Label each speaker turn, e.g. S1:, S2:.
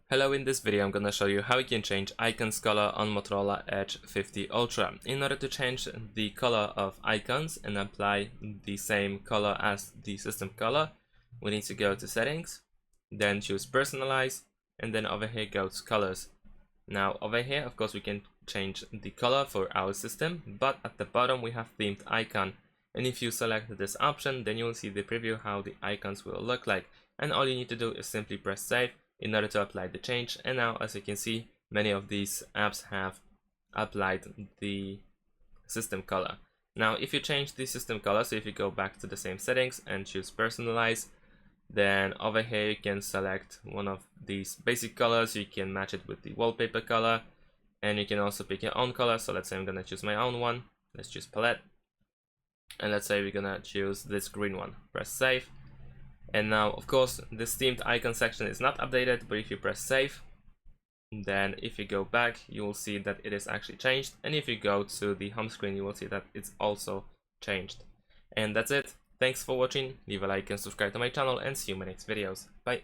S1: Hello, in this video I'm gonna show you how you can change icons color on Motorola Edge 50 Ultra. In order to change the color of icons and apply the same color as the system color, we need to go to settings, then choose personalize, and then over here go to colors. Now over here, of course, we can change the color for our system, but at the bottom we have themed icon, and if you select this option, then you will see the preview how the icons will look like, and all you need to do is simply press save in order to apply the change. And now, as you can see, many of these apps have applied the system color. Now if you change the system color, so if you go back to the same settings and choose personalize, then over here you can select one of these basic colors. You can match it with the wallpaper color, and you can also pick your own color. So let's say I'm gonna choose my own one. Let's choose palette, and let's say we're gonna choose this green one. Press save. And now, of course, this themed icon section is not updated, but if you press save, then if you go back, you will see that it is actually changed. And if you go to the home screen, you will see that it's also changed. And that's it. Thanks for watching. Leave a like and subscribe to my channel, and see you in my next videos. Bye.